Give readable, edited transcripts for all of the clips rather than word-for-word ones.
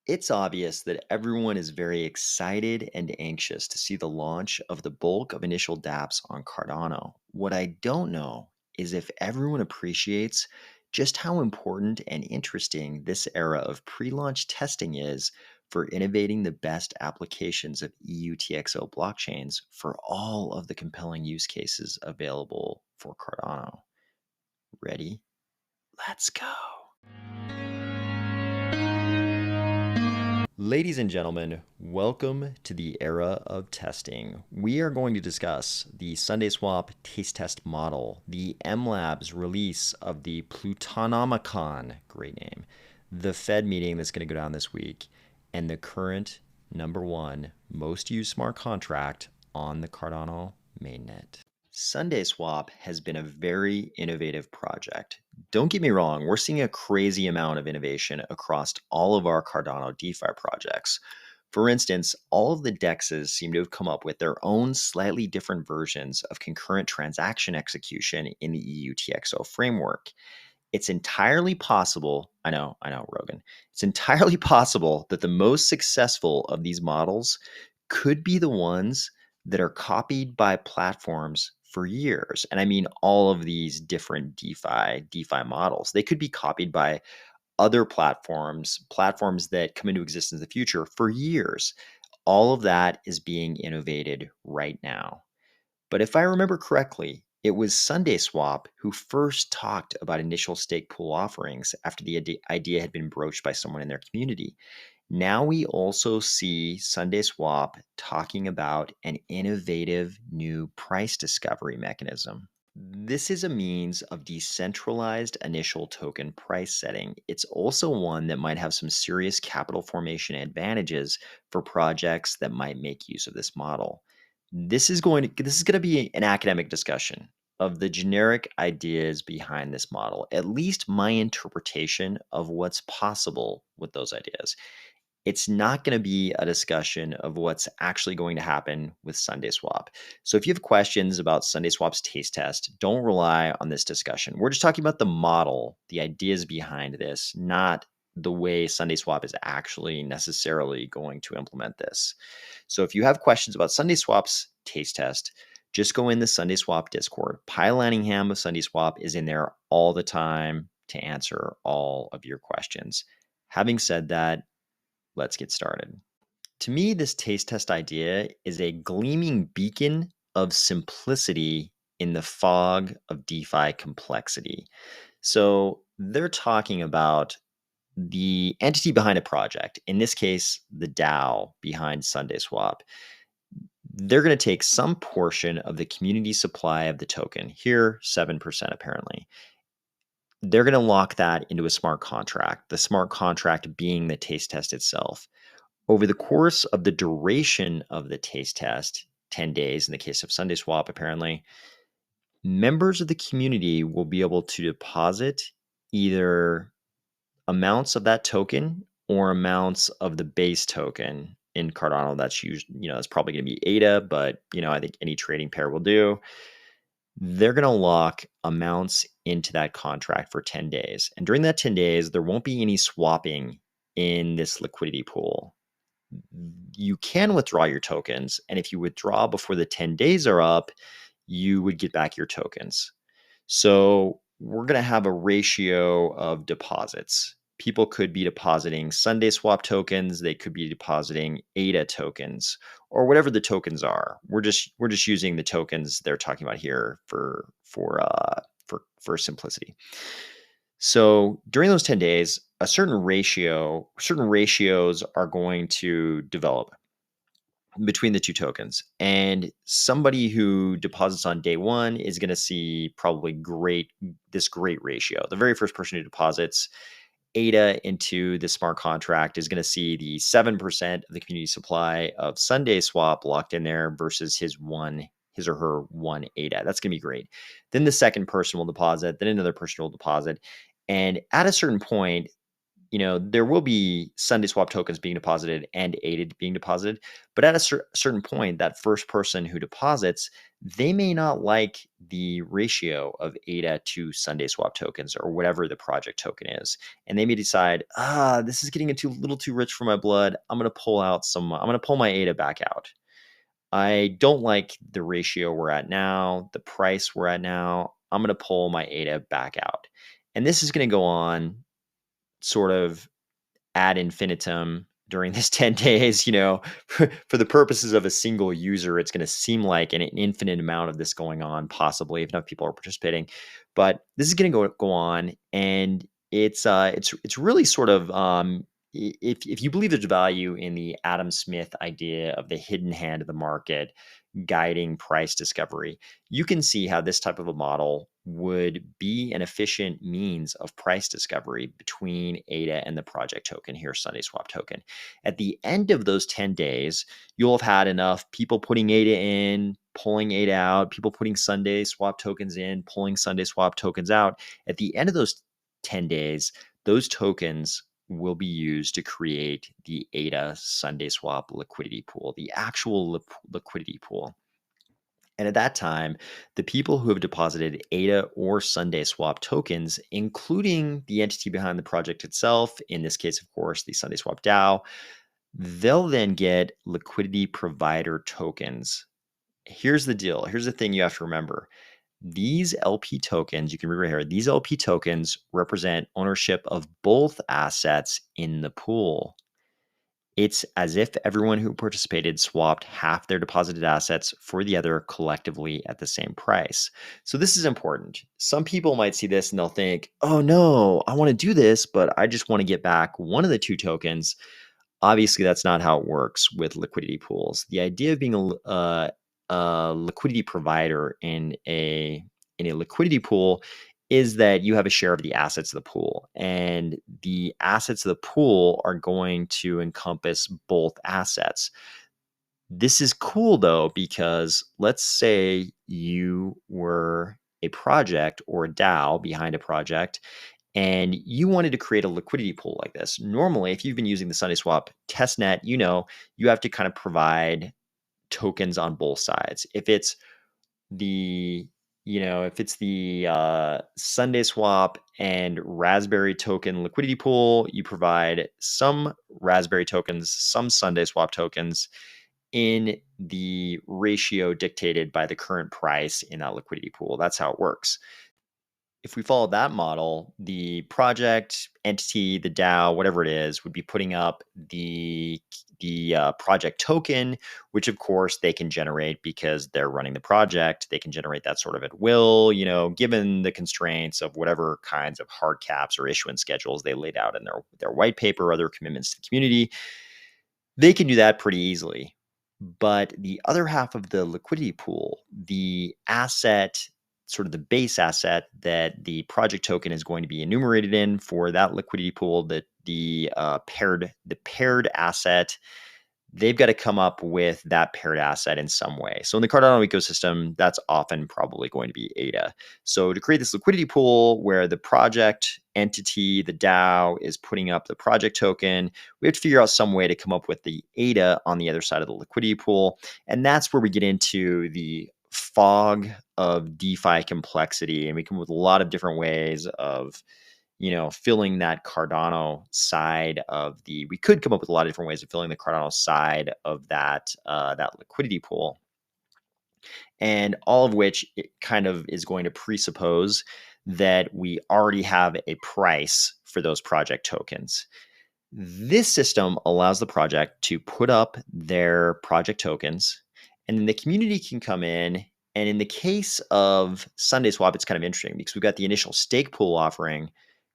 It's obvious that everyone is very excited and anxious to see the launch of the bulk of initial dApps on Cardano. What I don't know is if everyone appreciates just how important and interesting this era of pre launch testing is for innovating the best applications of eUTxO blockchains for all of the compelling use cases available for Cardano. Ready? Let's go. Ladies and gentlemen, welcome to the era of testing. We are going to discuss the SundaeSwap taste test model, the MLabs release of the Plutonomicon, great name, the Fed meeting that's going to go down this week, and the current #1 most used smart contract on the Cardano mainnet. SundaeSwap has been a very innovative project. Don't get me wrong, we're seeing a crazy amount of innovation across all of our Cardano DeFi projects. For instance, all of the DEXs seem to have come up with their own slightly different versions of concurrent transaction execution in the eUTxO framework. It's entirely possible, Rogan, it's entirely possible that the most successful of these models could be the ones that are copied by platforms for years. And I mean, all of these different DeFi models, they could be copied by other platforms that come into existence in the future for years. All of that is being innovated right now. But if I remember correctly, it was SundaeSwap who first talked about initial stake pool offerings after the idea had been broached by someone in their community. Now we also see SundaeSwap talking about an innovative new price discovery mechanism. This is a means of decentralized initial token price setting. It's also one that might have some serious capital formation advantages for projects that might make use of this model. This is going to be an academic discussion of the generic ideas behind this model, at least my interpretation of what's possible with those ideas. It's not going to be a discussion of what's actually going to happen with SundaeSwap. So if you have questions about SundaeSwap's taste test, don't rely on this discussion. We're just talking about the model, the ideas behind this, not the way SundaeSwap is actually necessarily going to implement this. So if you have questions about SundaeSwap's taste test, just go in the SundaeSwap Discord. Pi Lanningham of SundaeSwap is in there all the time to answer all of your questions. Having said that, let's get started. To me, this taste test idea is a gleaming beacon of simplicity in the fog of DeFi complexity. So they're talking about the entity behind a project, in this case, the DAO behind SundaeSwap. They're going to take some portion of the community supply of the token, here 7% apparently. They're going to lock that into a smart contract, the smart contract being the taste test itself. Over the course of the duration of the taste test, 10 days in the case of SundaeSwap, apparently, members of the community will be able to deposit either amounts of that token or amounts of the base token in Cardano. That's usually, that's probably going to be ADA, but I think any trading pair will do. They're going to lock amounts into that contract for 10 days. And during that 10 days, there won't be any swapping in this liquidity pool. You can withdraw your tokens. And if you withdraw before the 10 days are up, you would get back your tokens. So we're going to have a ratio of deposits. People could be depositing SundaeSwap tokens. They could be depositing ADA tokens or whatever the tokens are. We're just using the tokens they're talking about here for simplicity. So during those 10 days, certain ratios are going to develop between the two tokens. And somebody who deposits on day one is going to see probably this great ratio. The very first person who deposits ADA into the smart contract is going to see the 7% of the community supply of SundaeSwap locked in there versus his or her one ADA. That's going to be great. Then the second person will deposit, then another person will deposit. And at a certain point, there will be SundaeSwap tokens being deposited and ADA being deposited, but at a certain point, that first person who deposits, they may not like the ratio of ADA to SundaeSwap tokens or whatever the project token is. And they may decide, this is getting a little too rich for my blood. I'm going to pull my ADA back out. I don't like the ratio we're at now, the price we're at now. I'm going to pull my ADA back out. And this is going to go on sort of ad infinitum during this 10 days. For the purposes of a single user, it's going to seem like an infinite amount of this going on, possibly, if enough people are participating. But this is going to go on, and it's really sort of if you believe there's value in the Adam Smith idea of the hidden hand of the market guiding price discovery, you can see how this type of a model would be an efficient means of price discovery between ADA and the project token, here, SundaeSwap token. At the end of those 10 days, you'll have had enough people putting ADA in, pulling ADA out, people putting SundaeSwap tokens in, pulling SundaeSwap tokens out. At the end of those 10 days, those tokens will be used to create the ADA SundaeSwap liquidity pool, the actual liquidity pool. And at that time, the people who have deposited ADA or SundaeSwap tokens, including the entity behind the project itself, in this case, of course, the SundaeSwap DAO, they'll then get liquidity provider tokens. Here's the deal. Here's the thing you have to remember. These LP tokens, you can read right here, these LP tokens represent ownership of both assets in the pool. It's as if everyone who participated swapped half their deposited assets for the other collectively at the same price. So this is important. Some people might see this and they'll think, oh no, I want to do this, but I just want to get back one of the two tokens. Obviously, that's not how it works with liquidity pools. The idea of being a liquidity provider in a liquidity pool is that you have a share of the assets of the pool, and the assets of the pool are going to encompass both assets. This is cool though, because let's say you were a project or a DAO behind a project, and you wanted to create a liquidity pool like this. Normally, if you've been using the SundaeSwap testnet, you have to kind of provide tokens on both sides. If it's the SundaeSwap and Raspberry token liquidity pool, you provide some Raspberry tokens, some SundaeSwap tokens in the ratio dictated by the current price in that liquidity pool. That's how it works. If we follow that model, the project, entity, the DAO, whatever it is, would be putting up the project token, which of course they can generate because they're running the project. They can generate that sort of at will, given the constraints of whatever kinds of hard caps or issuance schedules they laid out in their white paper or other commitments to the community. They can do that pretty easily. But the other half of the liquidity pool, the asset, sort of the base asset that the project token is going to be enumerated in for that liquidity pool, the paired asset, they've got to come up with that paired asset in some way. So in the Cardano ecosystem, that's often probably going to be ADA. So to create this liquidity pool where the project entity, the DAO, is putting up the project token, we have to figure out some way to come up with the ADA on the other side of the liquidity pool. And that's where we get into the fog of DeFi complexity. And we come up with a lot of different ways of filling that Cardano side of we could come up with a lot of different ways of filling the Cardano side of that liquidity pool. And all of which it kind of is going to presuppose that we already have a price for those project tokens. This system allows the project to put up their project tokens, and then the community can come in. And in the case of SundaeSwap, it's kind of interesting because we've got the initial stake pool offering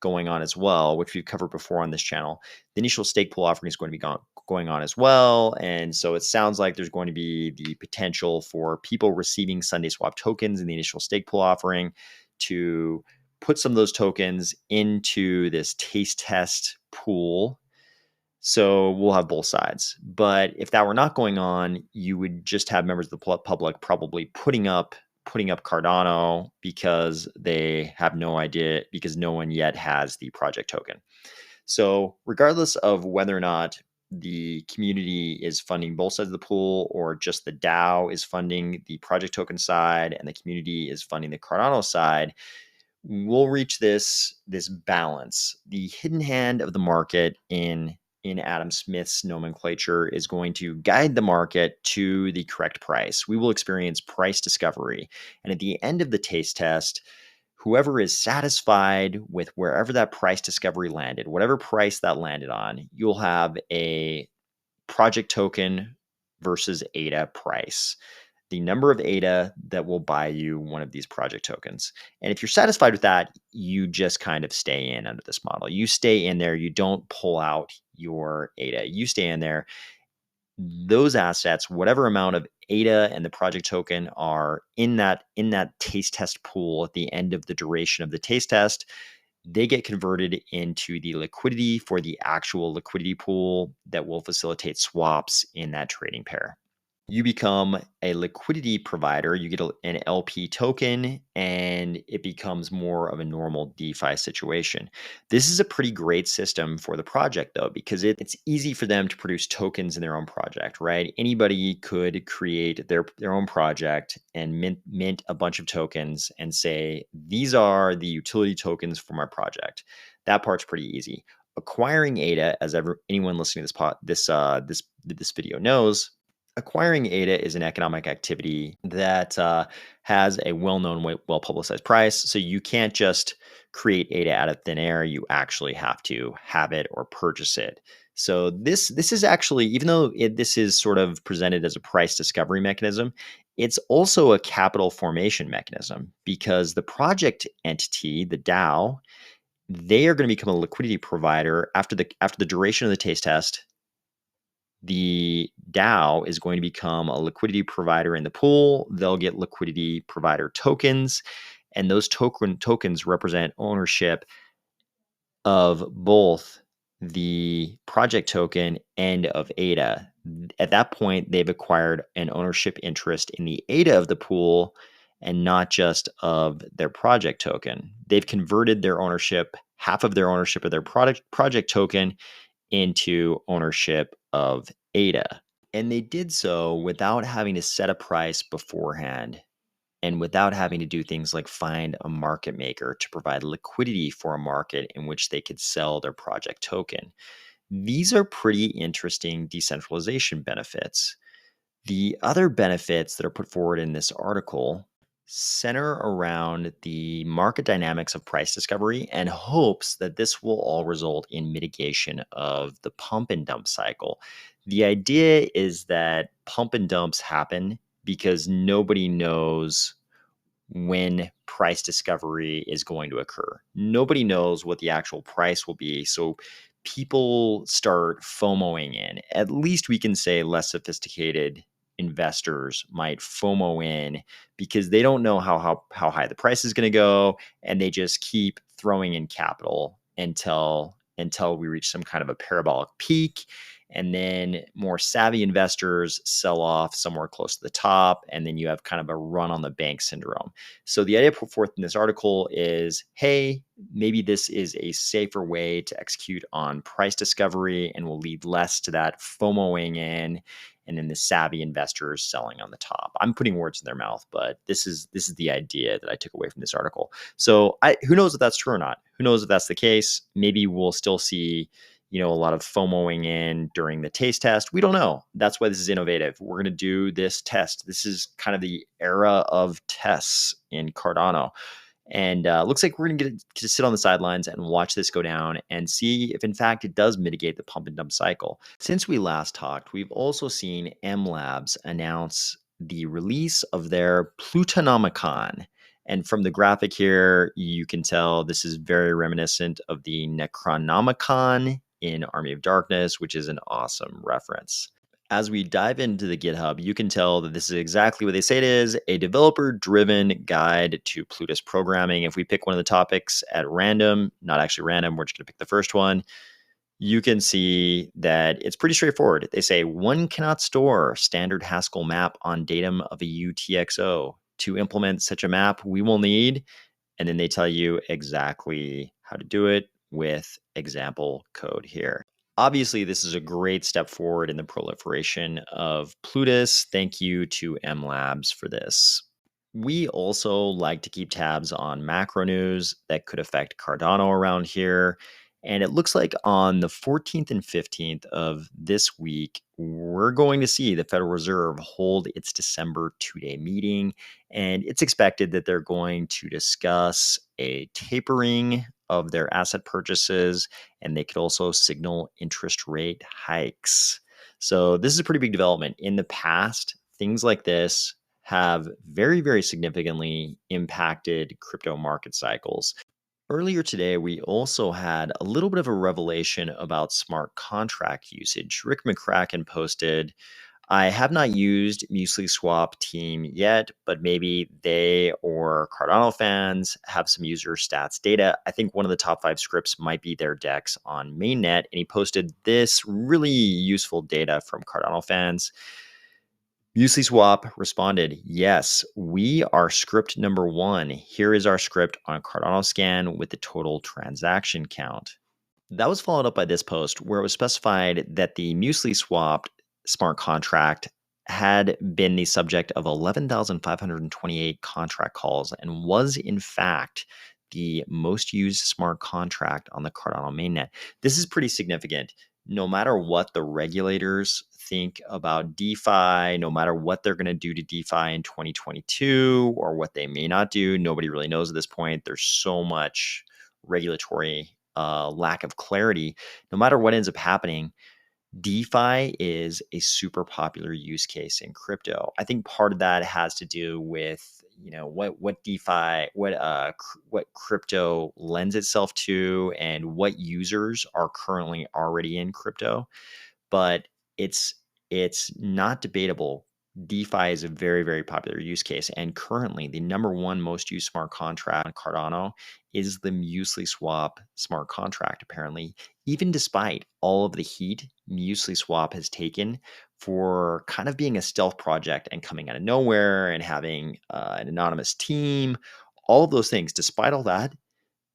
going on as well, which we've covered before on this channel. The initial stake pool offering is going to be going on as well. And so it sounds like there's going to be the potential for people receiving SundaeSwap tokens in the initial stake pool offering to put some of those tokens into this taste test pool. So we'll have both sides. But if that were not going on, you would just have members of the public probably putting up Cardano because they have no idea, because no one yet has the project token. So regardless of whether or not the community is funding both sides of the pool, or just the DAO is funding the project token side and the community is funding the Cardano side, we'll reach this balance. The hidden hand of the market in Adam Smith's nomenclature is going to guide the market to the correct price. We will experience price discovery. And at the end of the taste test, whoever is satisfied with wherever that price discovery landed, whatever price that landed on, you'll have a project token versus ADA price, the number of ADA that will buy you one of these project tokens. And if you're satisfied with that, you just kind of stay in under this model. You stay in there, you don't pull out your ADA. You stay in there. Those assets, whatever amount of ADA and the project token are in that taste test pool at the end of the duration of the taste test, they get converted into the liquidity for the actual liquidity pool that will facilitate swaps in that trading pair. You become a liquidity provider, you get an LP token, and it becomes more of a normal DeFi situation. This is a pretty great system for the project, though, because it's easy for them to produce tokens in their own project, right? Anybody could create their own project and mint a bunch of tokens and say, these are the utility tokens for my project. That part's pretty easy. Acquiring ADA, as anyone listening to this video knows, acquiring ADA is an economic activity that has a well-known, well-publicized price. So you can't just create ADA out of thin air. You actually have to have it or purchase it. So this is actually, even though this is sort of presented as a price discovery mechanism, it's also a capital formation mechanism, because the project entity, the DAO, they are going to become a liquidity provider after the duration of the taste test. The DAO is going to become a liquidity provider in the pool. They'll get liquidity provider tokens, and those tokens represent ownership of both the project token and of ADA. At that point, they've acquired an ownership interest in the ADA of the pool and not just of their project token. They've converted their ownership, half of their ownership of their project token, into ownership of ADA. And they did so without having to set a price beforehand and without having to do things like find a market maker to provide liquidity for a market in which they could sell their project token. These are pretty interesting decentralization benefits. The other benefits that are put forward in this article center around the market dynamics of price discovery and hopes that this will all result in mitigation of the pump and dump cycle. The idea is that pump and dumps happen because nobody knows when price discovery is going to occur. Nobody knows what the actual price will be. So people start FOMOing in. At least we can say less sophisticated investors might FOMO in because they don't know how high the price is going to go, and they just keep throwing in capital until we reach some kind of a parabolic peak. And then more savvy investors sell off somewhere close to the top, and then you have kind of a run on the bank syndrome. So the idea put forth in this article is, hey, maybe this is a safer way to execute on price discovery and will lead less to that FOMOing in and then the savvy investors selling on the top. I'm putting words in their mouth, but this is the idea that I took away from this article. So who knows if that's true or not? Who knows if that's the case? Maybe we'll still see a lot of FOMOing in during the taste test. We don't know. That's why this is innovative. We're going to do this test. This is kind of the era of tests in Cardano. And looks like we're going to get to sit on the sidelines and watch this go down and see if, in fact, it does mitigate the pump and dump cycle. Since we last talked, we've also seen MLabs announce the release of their Plutonomicon. And from the graphic here, you can tell this is very reminiscent of the Necronomicon in Army of Darkness, which is an awesome reference. As we dive into the GitHub, you can tell that this is exactly what they say it is, a developer-driven guide to Plutus programming. If we pick one of the topics at random, not actually random, we're just going to pick the first one, you can see that it's pretty straightforward. They say, one cannot store standard Haskell map on datum of a eUTxO. To implement such a map, we will need, and then they tell you exactly how to do it. with example code here. Obviously, this is a great step forward in the proliferation of Plutus. Thank you to MLabs for this. We also like to keep tabs on macro news that could affect Cardano around here. And it looks like on the 14th and 15th of this week, we're going to see the Federal Reserve hold its December 2-day meeting. And it's expected that they're going to discuss a tapering of their asset purchases, and they could also signal interest rate hikes. So, this is a pretty big development. In the past, things like this have very, very significantly impacted crypto market cycles. Earlier today, we also had a little bit of a revelation about smart contract usage. Rick McCracken posted, I have not used MuesliSwap team yet, but maybe they or Cardano fans have some user stats data. I think one of the top 5 scripts might be their DEX on mainnet. And he posted this really useful data from Cardano fans. MuesliSwap responded, yes, we are script number 1. Here is our script on Cardano scan with the total transaction count. That was followed up by this post where it was specified that the MuesliSwap smart contract had been the subject of 11,528 contract calls and was in fact the most used smart contract on the Cardano mainnet. This is pretty significant. No matter what the regulators think about DeFi, no matter what they're going to do to DeFi in 2022 or what they may not do, nobody really knows at this point. There's so much regulatory lack of clarity. No matter what ends up happening, DeFi is a super popular use case in crypto. I think part of that has to do with what DeFi, what crypto lends itself to, and what users are currently already in crypto. But it's it's not debatable. DeFi is a very, very popular use case. And currently, the number one most used smart contract on Cardano is the MuesliSwap smart contract, apparently, even despite all of the heat MuesliSwap has taken for kind of being a stealth project and coming out of nowhere and having an anonymous team, all of those things. Despite all that,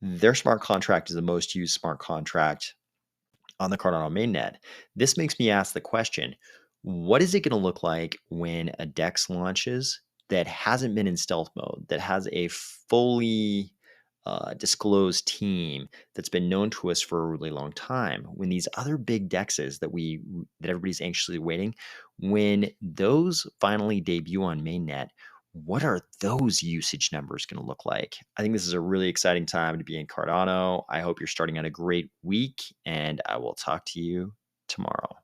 their smart contract is the most used smart contract on the Cardano mainnet. This makes me ask the question, what is it going to look like when a DEX launches that hasn't been in stealth mode, that has a fully disclosed team that's been known to us for a really long time? When these other big DEXs that everybody's anxiously waiting, when those finally debut on mainnet, what are those usage numbers going to look like? I think this is a really exciting time to be in Cardano. I hope you're starting out a great week, and I will talk to you tomorrow.